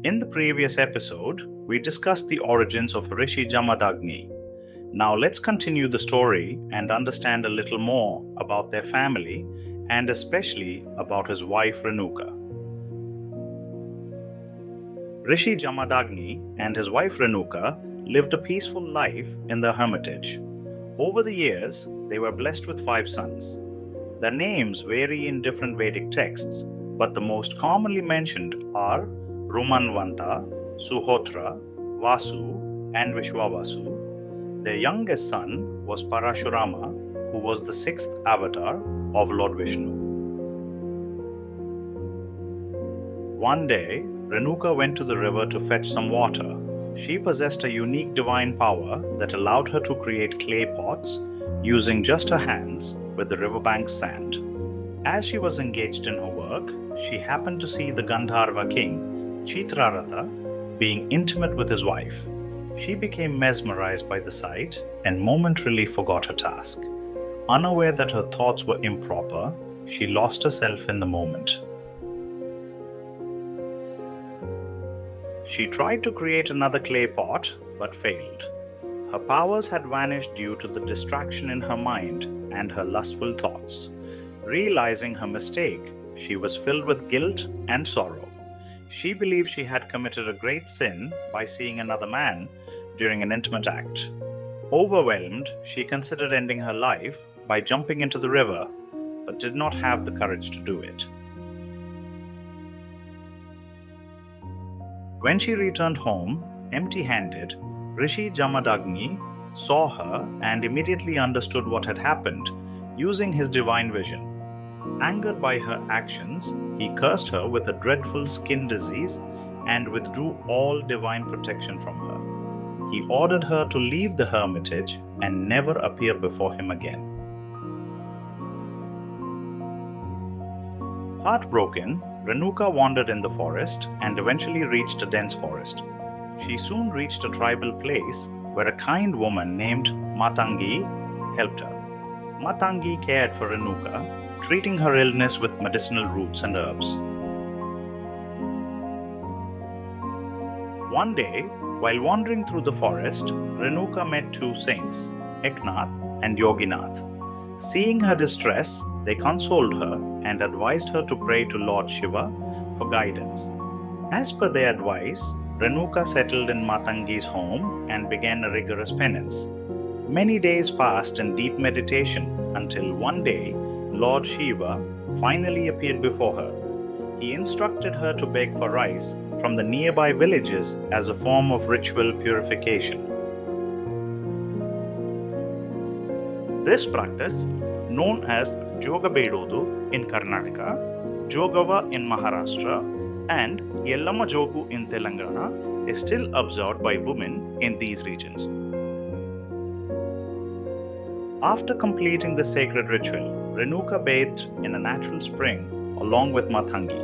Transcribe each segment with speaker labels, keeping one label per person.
Speaker 1: In the previous episode, we discussed the origins of Rishi Jamadagni. Now let's continue the story and understand a little more about their family and especially about his wife Renuka. Rishi Jamadagni and his wife Renuka lived a peaceful life in the hermitage. Over the years, they were blessed with 5 sons. Their names vary in different Vedic texts, but the most commonly mentioned are Rumanvanta, Suhotra, Vasu, and Vishwavasu. Their youngest son was Parashurama, who was the 6th avatar of Lord Vishnu. One day, Renuka went to the river to fetch some water. She possessed a unique divine power that allowed her to create clay pots using just her hands with the riverbank's sand. As she was engaged in her work, she happened to see the Gandharva king, Chitraratha, being intimate with his wife. She became mesmerized by the sight and momentarily forgot her task. Unaware that her thoughts were improper, she lost herself in the moment. She tried to create another clay pot, but failed. Her powers had vanished due to the distraction in her mind and her lustful thoughts. Realizing her mistake, she was filled with guilt and sorrow. She believed she had committed a great sin by seeing another man during an intimate act. Overwhelmed, she considered ending her life by jumping into the river, but did not have the courage to do it. When she returned home, empty-handed, Rishi Jamadagni saw her and immediately understood what had happened using his divine vision. Angered by her actions, he cursed her with a dreadful skin disease and withdrew all divine protection from her. He ordered her to leave the hermitage and never appear before him again. Heartbroken, Renuka wandered in the forest and eventually reached a dense forest. She soon reached a tribal place where a kind woman named Matangi helped her. Matangi cared for Renuka, treating her illness with medicinal roots and herbs. One day, while wandering through the forest, Renuka met 2 saints, Eknath and Yoginath. Seeing her distress, they consoled her and advised her to pray to Lord Shiva for guidance. As per their advice, Renuka settled in Matangi's home and began a rigorous penance. Many days passed in deep meditation until one day, Lord Shiva finally appeared before her. He instructed her to beg for rice from the nearby villages as a form of ritual purification. This practice, known as Jogabedodu in Karnataka, Jogawa in Maharashtra, and Yellamma Jogu in Telangana, is still observed by women in these regions. After completing the sacred ritual, Renuka bathed in a natural spring along with Matangi.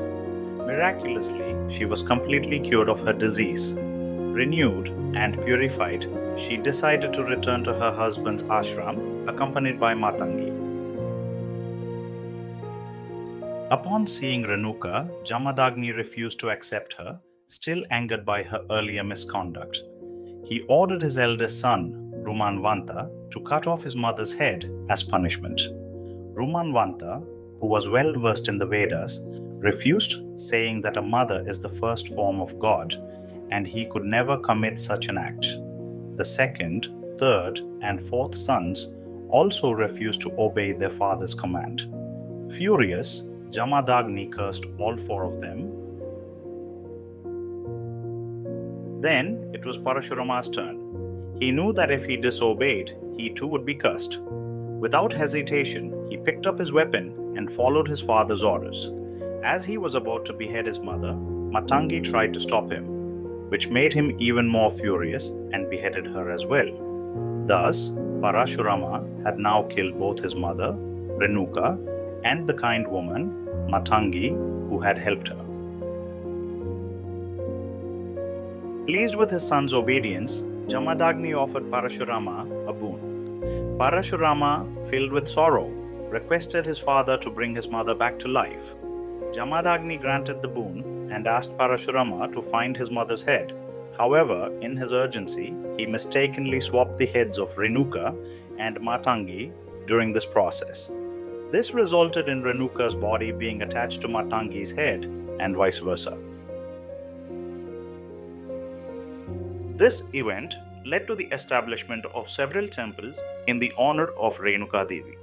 Speaker 1: Miraculously, she was completely cured of her disease. Renewed and purified, she decided to return to her husband's ashram, accompanied by Matangi. Upon seeing Renuka, Jamadagni refused to accept her, still angered by her earlier misconduct. He ordered his eldest son, Rumanvanta, to cut off his mother's head as punishment. Rumanvanta, who was well versed in the Vedas, refused, saying that a mother is the first form of God and he could never commit such an act. The 2nd, 3rd, and 4th sons also refused to obey their father's command. Furious, Jamadagni cursed all 4 of them. Then it was Parashurama's turn. He knew that if he disobeyed, he too would be cursed. Without hesitation, he picked up his weapon and followed his father's orders. As he was about to behead his mother, Matangi tried to stop him, which made him even more furious and beheaded her as well. Thus, Parashurama had now killed both his mother, Renuka, and the kind woman, Matangi, who had helped her. Pleased with his son's obedience, Jamadagni offered Parashurama a boon. Parashurama, filled with sorrow, requested his father to bring his mother back to life. Jamadagni granted the boon and asked Parashurama to find his mother's head. However, in his urgency, he mistakenly swapped the heads of Renuka and Matangi during this process. This resulted in Renuka's body being attached to Matangi's head and vice versa. This event led to the establishment of several temples in the honor of Renuka Devi.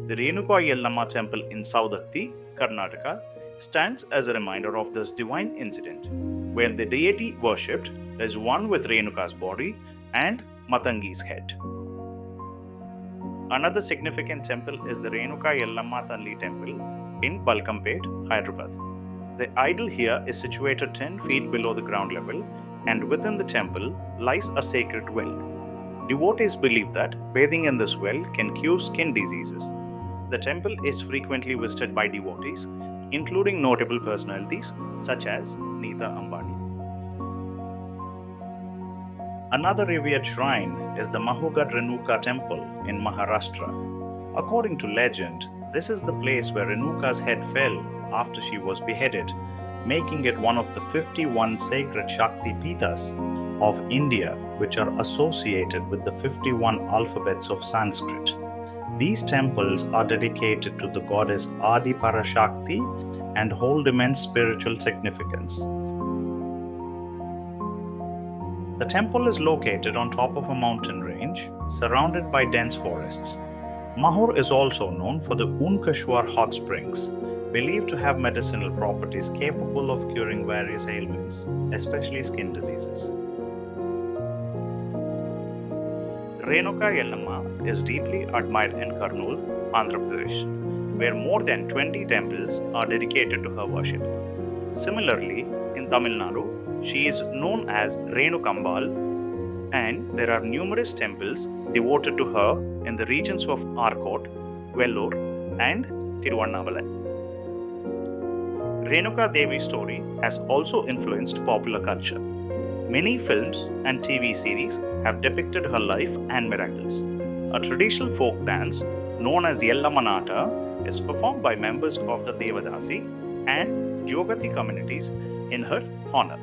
Speaker 1: The Renuka Yellamma temple in Saundatti, Karnataka, stands as a reminder of this divine incident, where the deity worshipped is one with Renuka's body and Matangi's head. Another significant temple is the Renuka Yellamma Talli temple in Balkampet, Hyderabad. The idol here is situated 10 feet below the ground level, and within the temple lies a sacred well. Devotees believe that bathing in this well can cure skin diseases. The temple is frequently visited by devotees, including notable personalities such as Neeta Ambani. Another revered shrine is the Mahurgad Renuka temple in Maharashtra. According to legend, this is the place where Renuka's head fell after she was beheaded, making it one of the 51 sacred Shakti Pitas of India, which are associated with the 51 alphabets of Sanskrit. These temples are dedicated to the goddess Adi Parashakti and hold immense spiritual significance. The temple is located on top of a mountain range, surrounded by dense forests. Mahur is also known for the Unkashwar hot springs, believed to have medicinal properties capable of curing various ailments, especially skin diseases. Renuka Yellamma is deeply admired in Kurnool, Andhra Pradesh, where more than 20 temples are dedicated to her worship. Similarly, in Tamil Nadu, she is known as Renukambal, and there are numerous temples devoted to her in the regions of Arcot, Vellore, and Tiruvannamalai. Renuka Devi's story has also influenced popular culture. Many films and TV series have depicted her life and miracles. A traditional folk dance known as Yellamma is performed by members of the Devadasi and Jogati communities in her honor.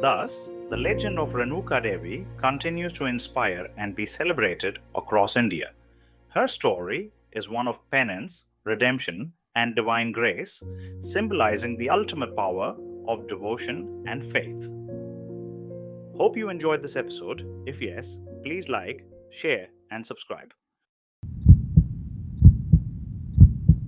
Speaker 1: Thus, the legend of Renuka Devi continues to inspire and be celebrated across India. Her story is one of penance, redemption, and divine grace, symbolizing the ultimate power of devotion and faith. Hope you enjoyed this episode. If yes, please like, share, and subscribe.